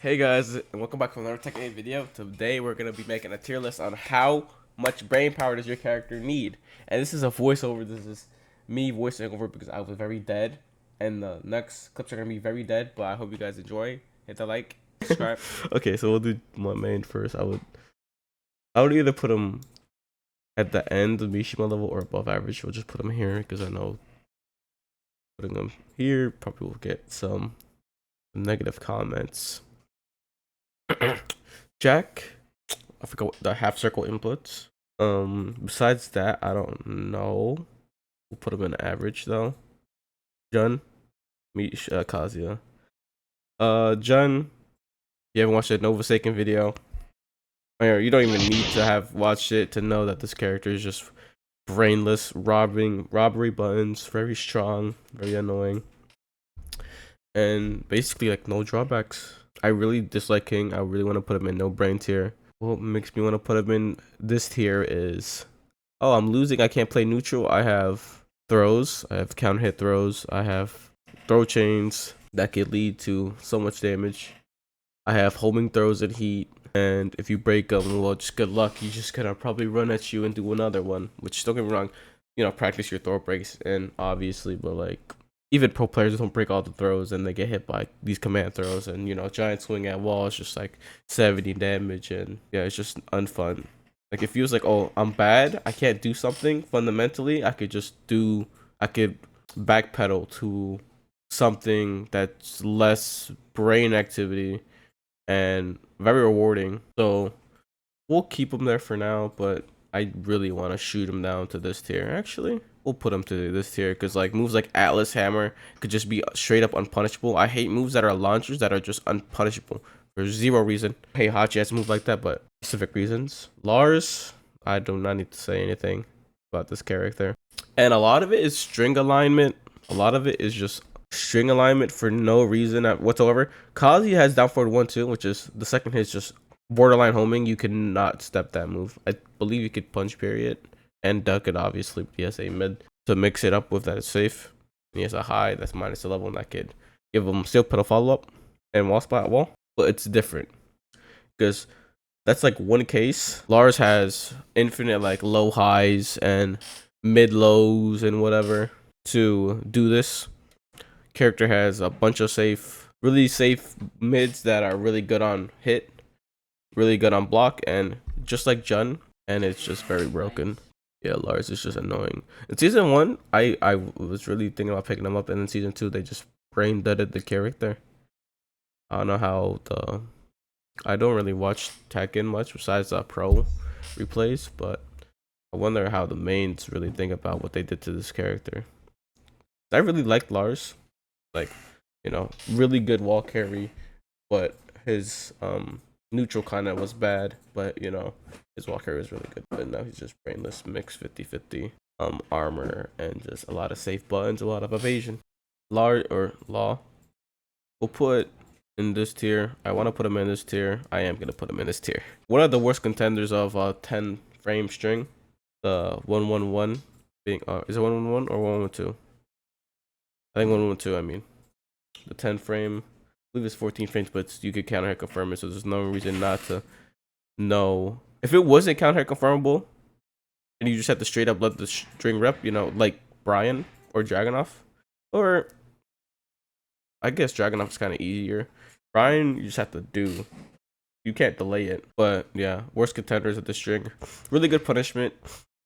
Hey guys, and welcome back to another Tekken Main video. Today we're gonna be making a tier list on how much brain power does your character need. And this is a voiceover. This is me voicing over because I was very dead. And the next clips are gonna be very dead, but I hope you guys enjoy. Hit the like, subscribe. Okay, so we'll do my main first. I would either put him at the end of Mishima level or above average. We'll just put him here because I know putting him here probably will get some negative comments. Jack, I forgot what the half circle inputs. Besides that, I don't know. We'll put him in average though. Jun, Mish, Kazuya. Jun, if you haven't watched the Nova Seiken video, or you don't even need to have watched it to know that this character is just brainless, robbery buttons, very strong, very annoying, and basically like no drawbacks. I really dislike King. I really want to put him in no brain tier. What makes me want to put him in this tier is, oh, I'm losing. I can't play neutral. I have throws. I have counter hit throws. I have throw chains that could lead to so much damage. I have homing throws and heat. And if you break them, well, just good luck. You just gonna probably run at you and do another one. Which, don't get me wrong, practice your throw breaks and obviously, but like, even pro players don't break all the throws and they get hit by these command throws, and giant swing at wall is just like 70 damage, and yeah, it's just unfun. Like, it feels like, oh, I'm bad, I can't do something fundamentally, I could backpedal to something that's less brain activity and very rewarding. So we'll keep him there for now, but I really want to shoot him down to this tier. Actually, we'll put him to this tier because like moves like Atlas Hammer could just be straight up unpunishable. I hate moves that are launchers that are just unpunishable for zero reason. I hate Hachi has a move like that, but specific reasons. Lars, I do not need to say anything about this character. And a lot of it is string alignment. A lot of it is just string alignment for no reason whatsoever. Kazi has down forward 1-2, which is the second hit is just borderline homing. You cannot step that move. I believe you could punch period and duck it, obviously, but he has a mid to mix it up with that is safe. And he has a high that's minus 11 that could give him still put a follow-up and wall spot wall. But it's different because that's like one case. Lars has infinite like low highs and mid lows and whatever to do this. Character has a bunch of really safe mids that are really good on hit, really good on block, and just like Jun, and it's just very broken. Yeah, Lars is just annoying. In season 1, I was really thinking about picking him up, and in season 2 they just brain deaded the character. I don't know how I don't really watch Tekken much besides pro replays, but I wonder how the mains really think about what they did to this character. I really liked Lars, like, really good wall carry, but his neutral kind of was bad, but his wall carry was really good. But now he's just brainless mix 50-50 armor and just a lot of safe buttons, a lot of evasion. Law we'll put in this tier. I want to put him in this tier. I am gonna put him in this tier. One of the worst contenders of 10 frame string, the 111 being is it 111 or 112? I think 112. I mean, the 10 frame, I believe it's 14 frames, but you could counter hit confirm it, so there's no reason not to know. If it wasn't counter hit confirmable and you just have to straight up let the string rep, like Brian or Dragunov, or I guess Dragunov is kind of easier. Brian, you just have to do. You can't delay it. But yeah, worst contenders at the string. Really good punishment.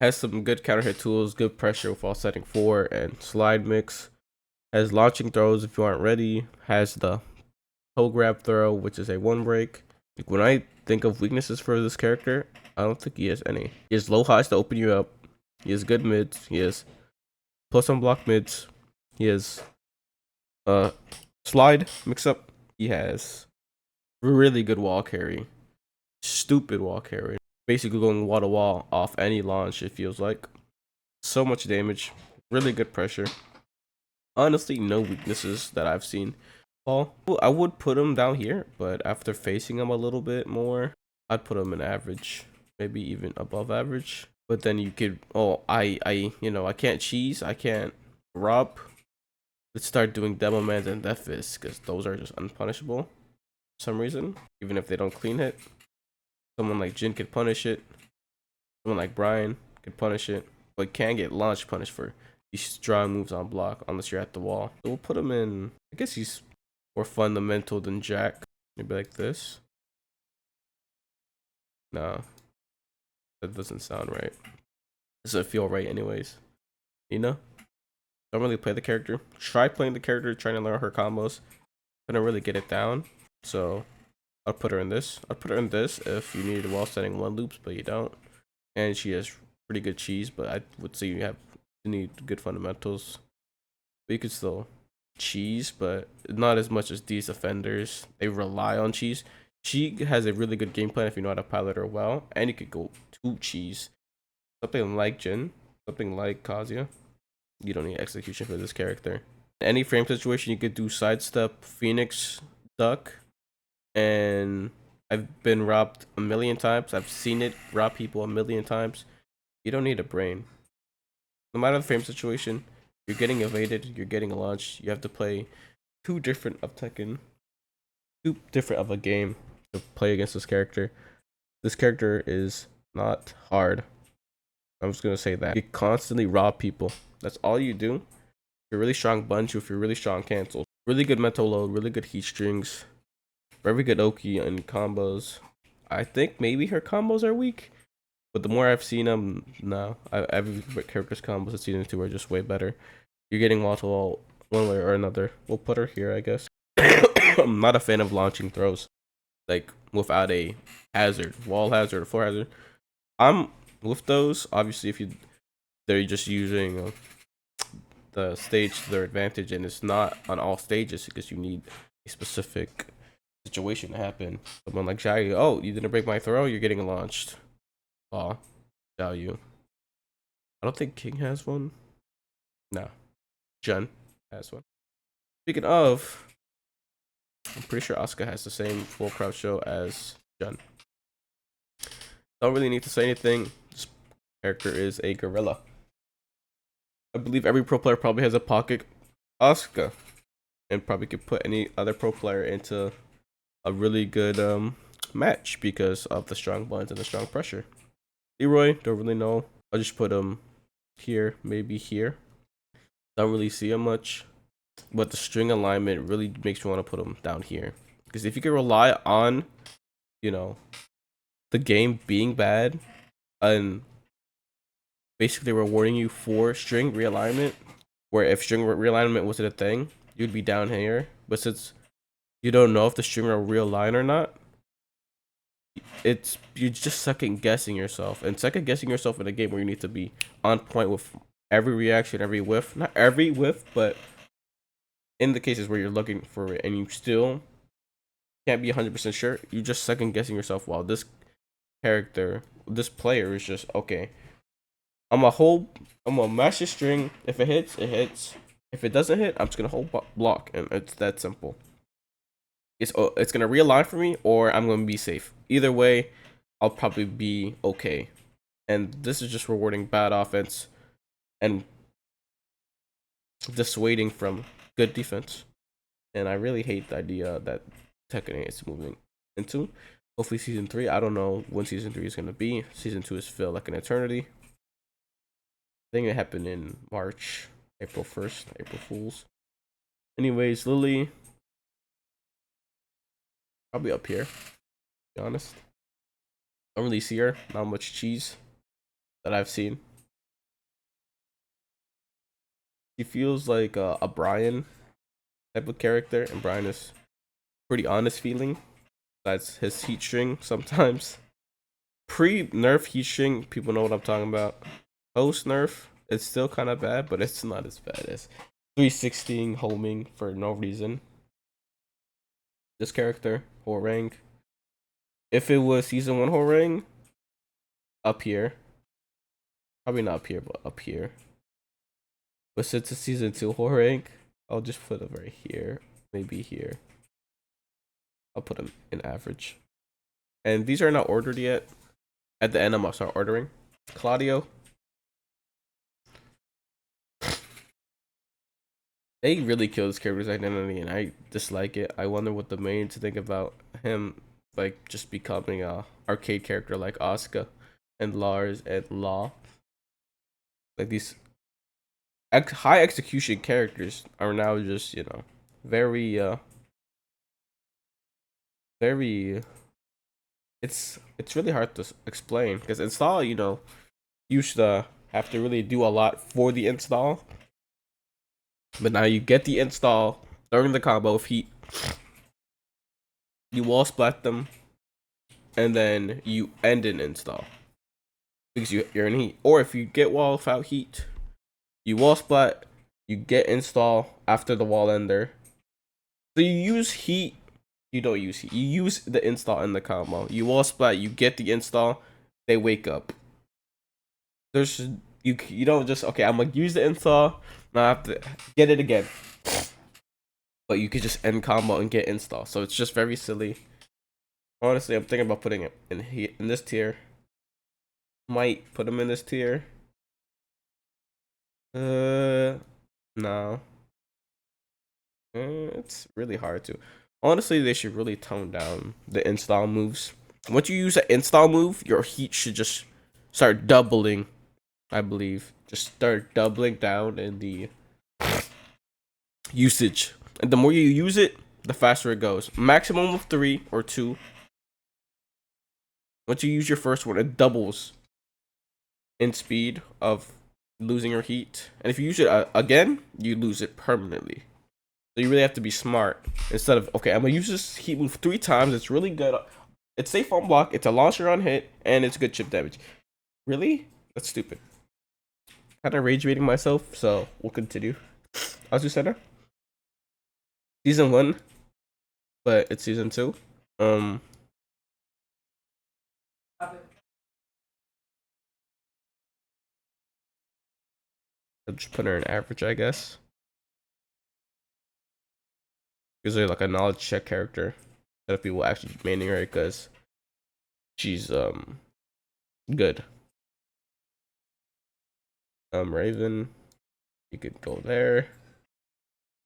Has some good counter hit tools, good pressure with all setting 4 and slide mix. Has launching throws if you aren't ready. Has the toe grab throw, which is a 1 break. Like, when I think of weaknesses for this character, I don't think he has any. He has low highs to open you up. He has good mids. He has plus on block mids. He has slide mix up. He has really good wall carry. Stupid wall carry. Basically going wall to wall off any launch, it feels like. So much damage. Really good pressure. Honestly, no weaknesses that I've seen. Well, I would put him down here, but after facing him a little bit more, I'd put him in average, maybe even above average. But then you could, I can't cheese, I can't rob. Let's start doing demo mans and death fists because those are just unpunishable. for some reason, even if they don't clean hit. Someone like Jin could punish it. Someone like Brian could punish it, but can get launch punished for these strong moves on block unless you're at the wall. So we'll put him in. I guess he's more fundamental than Jack. Maybe like this. No, that doesn't sound right. Doesn't feel right, anyways. You know, don't really play the character. Try playing the character, trying to learn her combos. Couldn't really get it down, so I'll put her in this. I'll put her in this if you need wall setting one loops, but you don't. And she has pretty good cheese, but I would say you need good fundamentals. But you could still cheese, but not as much as these offenders. They rely on cheese. She has a really good game plan if you know how to pilot her well, and you could go to cheese. Something like Jin, something like Kazuya. You don't need execution for this character. In any frame situation, you could do sidestep, Phoenix, duck, and I've been robbed a million times. I've seen it rob people a million times. You don't need a brain. No matter the frame situation, you're getting evaded, you're getting launched. You have to play two different of Tekken, two different of a game to play against this character. This character is not hard. I'm just gonna say that. You constantly rob people. That's all you do. You're really strong bunch if you're really strong cancel. Really good mental load, really good heat strings. Very good Oki and combos. I think maybe her combos are weak, but the more I've seen them, no. Every character's combos in season 2 are just way better. You're getting wall to wall one way or another. We'll put her here, I guess. I'm not a fan of launching throws, like without a hazard, wall hazard, or floor hazard. I'm with those. Obviously, if they're just using the stage to their advantage, and it's not on all stages because you need a specific situation to happen. Someone like Xiao, oh, you didn't break my throw, you're getting launched. Oh, Xiao. I don't think King has one. No, Jun has one. Speaking of, I'm pretty sure Asuka has the same full crouch show as Jun. Don't really need to say anything. This character is a gorilla. I believe every pro player probably has a pocket Asuka, and probably could put any other pro player into a really good match because of the strong blinds and the strong pressure. Leroy, don't really know. I'll just put him here, maybe here. Don't really see him much, but the string alignment really makes me want to put him down here. Because if you can rely on, you know, the game being bad and basically rewarding you for string realignment, where if string realignment wasn't a thing, you'd be down here. But since you don't know if the string will realign or not, you're just second guessing yourself, and second guessing yourself in a game where you need to be on point with every reaction, every whiff. Not every whiff, but in the cases where you're looking for it and you still can't be 100% sure, you're just second guessing yourself. While this player is just okay. I'm gonna mash the string. If it hits, it hits. If it doesn't hit, I'm just gonna hold block, and it's that simple. It's gonna realign for me, or I'm gonna be safe. Either way, I'll probably be okay. And this is just rewarding bad offense and dissuading from good defense. And I really hate the idea that Tekken is moving into. Hopefully season 3. I don't know when season 3 is gonna be. Season 2 is feel like an eternity. I think it happened in March, April 1st, April Fools. Anyways, Lily, probably up here, to be honest. Don't really see her. Not much cheese that I've seen. She feels like a Brian type of character, and Brian is pretty honest feeling. That's his heat string sometimes. Pre-nerf heat string, people know what I'm talking about. Post nerf, it's still kind of bad, but it's not as bad as 316 homing for no reason. This character, Horang. If it was season 1 Horang, up here. Probably not up here, but up here. But since it's season 2 Horang, I'll just put him right here. Maybe here. I'll put him in average. And these are not ordered yet. At the end, I'm gonna start ordering. Claudio. They really kill this character's identity, and I dislike it. I wonder what the main to think about him like just becoming a arcade character like Asuka and Lars and Law. Like these high execution characters are now just, you know, very very it's really hard to explain because install, you know, you should have to really do a lot for the install. But now you get the install during the combo of heat, you wall splat them, and then you end an install because you're in heat. Or if you get wall without heat, you wall splat, you get install after the wall ender. So you use heat, you don't use heat. You use the install in the combo. You wall splat, you get the install, they wake up. There's you don't just, okay, I'm gonna use the install, now I have to get it again. But you could just end combo and get install. So it's just very silly. Honestly, I'm thinking about putting it in this tier. Might put him in this tier. No. It's really hard to. Honestly, they should really tone down the install moves. Once you use an install move, your heat should just start doubling, I believe. Just start doubling down in the usage. And the more you use it, the faster it goes. Maximum of 3 or 2. Once you use your first one, it doubles in speed of losing your heat. And if you use it again, you lose it permanently. So you really have to be smart. Instead of, okay, I'm gonna use this heat move 3 times. It's really good. It's safe on block. It's a launcher on hit, and it's good chip damage. Really? That's stupid. Kind of rage baiting myself. So we'll continue. Azu Center. Season 1, but it's season 2. I'm just put her in average, I guess. Because they're like a knowledge check character that people actually maining her because she's good. Raven, you could go there.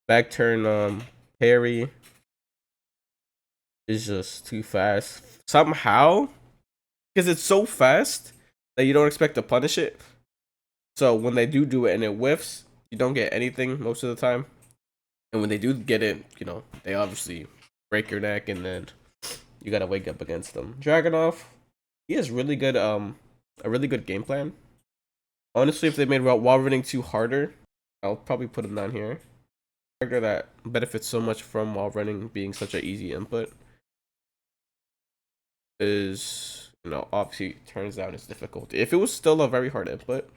Back turn parry is just too fast somehow, because it's so fast that you don't expect to punish it. So when they do it and it whiffs, you don't get anything most of the time. And when they do get it, you know, they obviously break your neck, and then you gotta wake up against them. Dragunov, he has really good a really good game plan. Honestly, if they made wall running 2 harder, I'll probably put him down here. Character that benefits so much from wall running being such an easy input is, you know, obviously turns down its difficulty. If it was still a very hard input,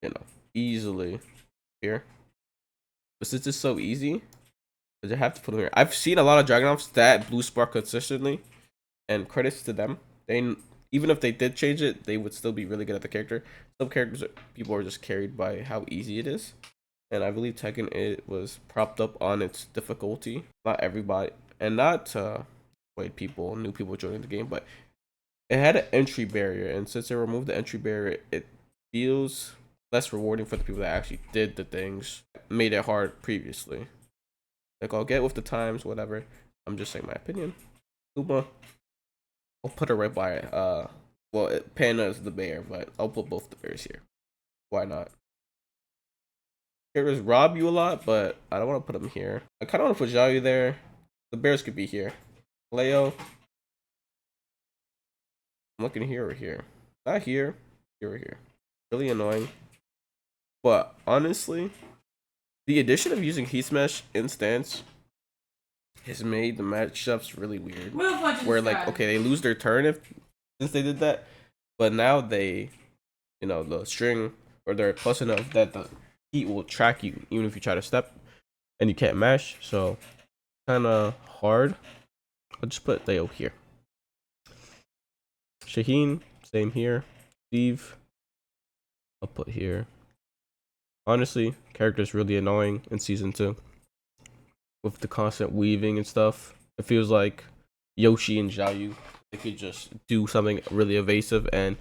you know, easily here. But since it's so easy, I have to put him here. I've seen a lot of Dragunovs that blue spark consistently, and credits to them. They, even if they did change it, they would still be really good at the character. Some characters, people are just carried by how easy it is. And I believe Tekken, it was propped up on its difficulty. Not everybody, and not new people joining the game, but it had an entry barrier. And since they removed the entry barrier, it feels less rewarding for the people that actually did the things made it hard previously. Like, I'll get with the times, whatever. I'm just saying my opinion. Uma, I'll put her right by well, Panda is the bear, but I'll put both the bears here. Why not? Characters rob you a lot, but I don't want to put them here. I kind of want to put Xiaoyu there. The bears could be here. Leo, I'm looking here or here. Not here. Here or here. Really annoying. But honestly, the addition of using Heat Smash in stance has made the matchups really weird. Where, like, okay, they lose their turn since they did that, but now they, you know, the string, or they're close enough that the heat will track you even if you try to step and you can't mash. So kind of hard. I'll just put Leo here. Shaheen, same here. Steve, I'll put here. Honestly, character's really annoying in season 2 with the constant weaving and stuff. It feels like Yoshi and Xiaoyu, they could just do something really evasive and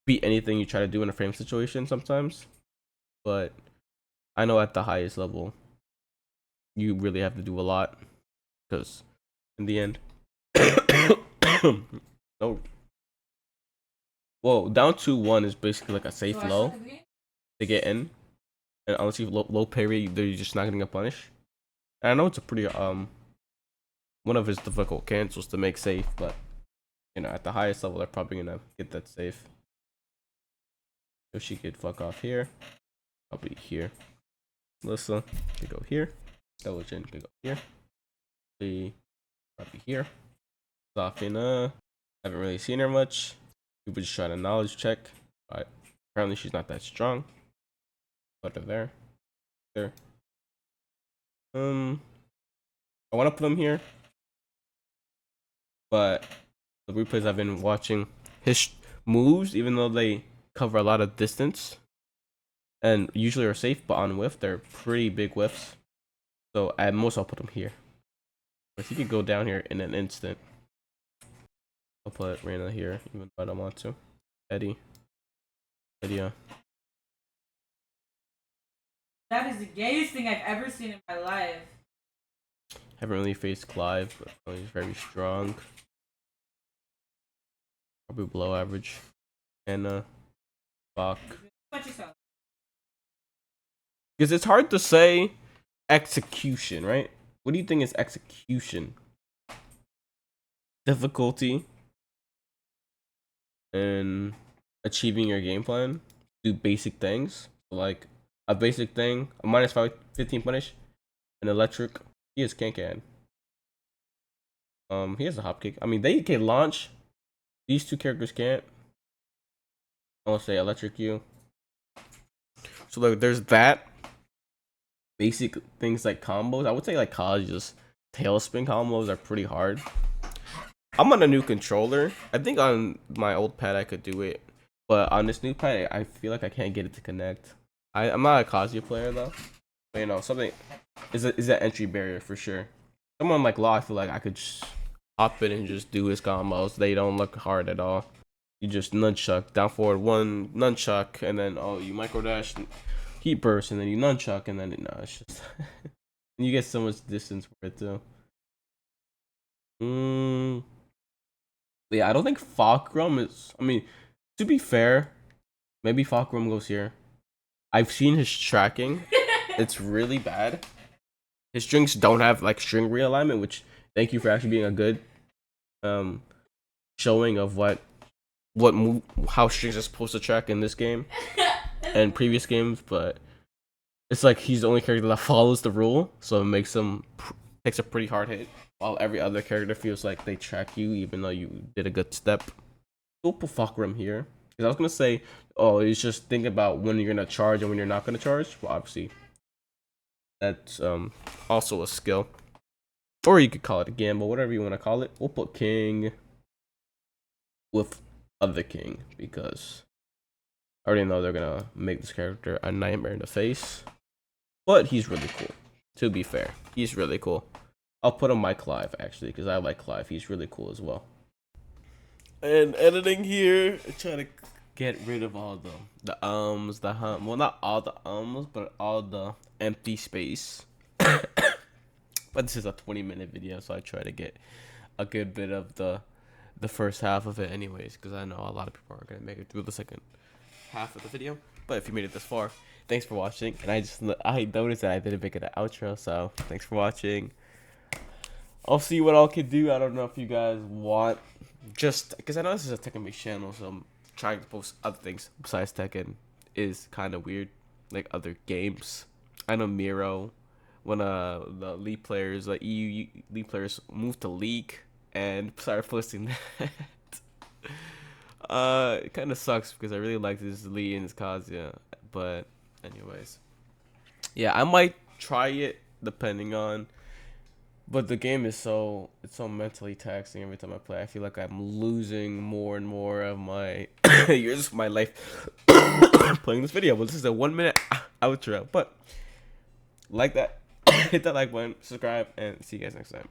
beat anything you try to do in a frame situation sometimes. But I know at the highest level, you really have to do a lot, because in the end, No. Well, down 2-1 is basically like a safe low to get in, and unless you low pay rate, you're just not getting a punish. And I know it's a pretty one of his difficult cancels to make safe, but you know, at the highest level, they're probably gonna get that safe. So she could fuck off here, probably here. Melissa could go here. Intelligent could go here. The probably here. Zafina, haven't really seen her much. People just trying to knowledge check, but apparently she's not that strong. Put her there. There. I want to put them here, but the replays I've been watching, his moves, even though they cover a lot of distance and usually are safe, but on whiff, they're pretty big whiffs. So at most, I'll put him here. But he could go down here in an instant. I'll put Reyna here, even though I don't want to. Eddie. Lydia. That is the gayest thing I've ever seen in my life. Haven't really faced Clive, but he's very strong. Probably below average. Anna. Bach. Because it's hard to say execution, right? What do you think is execution? Difficulty in achieving your game plan. Do basic things. Like a basic thing, a minus 15 punish, an electric. He is can. He has a hop kick. I mean, they can launch. These two characters can't. I'll say electric you. So like, there's that. Basic things like combos. I would say like college's tailspin combos are pretty hard. I'm on a new controller. I think on my old pad I could do it, but on this new pad I feel like I can't get it to connect. I'm not a Kazuya player though, but you know, something is an entry barrier for sure. Someone like Law, I feel like I could just hop in and just do his combos. They don't look hard at all. You just nunchuck down forward one nunchuck, and then you micro dash, heat burst, and then you nunchuck, and then it's just you get so much distance for it too. Yeah, I don't think Falkrum is. I mean, to be fair, maybe Falkrum goes here. I've seen his tracking; it's really bad. His strings don't have like string realignment, which thank you for actually being a good showing of how strings are supposed to track in this game and previous games. But it's like he's the only character that follows the rule, so it makes him takes a pretty hard hit, while every other character feels like they track you even though you did a good step. We'll put Falkrum here because I was gonna say, it's just think about when you're gonna charge and when you're not gonna charge. Well, obviously that's also a skill, or you could call it a gamble, whatever you want to call it. We'll put King with other King because I already know they're gonna make this character a nightmare in the face, but he's really cool. To be fair, he's really cool. I'll put him by Clive actually because I like Clive. He's really cool as well. And editing here, trying to get rid of all the the hum. Well, not all the but all the empty space. But this is a 20-minute video, so I try to get a good bit of the first half of it anyways, because I know a lot of people aren't gonna make it through the second half of the video. But if you made it this far, thanks for watching. And I noticed that I didn't make it an outro, so thanks for watching. I'll see what I can do. I don't know if you guys want, just because I know this is a Tekken Main channel, so I'm trying to post other things besides Tekken is kind of weird, like other games. I know Miro, when the League players, the EU League players moved to League and started posting that. It kind of sucks because I really like this Lee and his Kazuya, but anyways, yeah, I might try it depending on. But the game is so mentally taxing every time I play. I feel like I'm losing more and more of my years of my life playing this video. But this is a 1-minute outro. But like that, hit that like button, subscribe, and see you guys next time.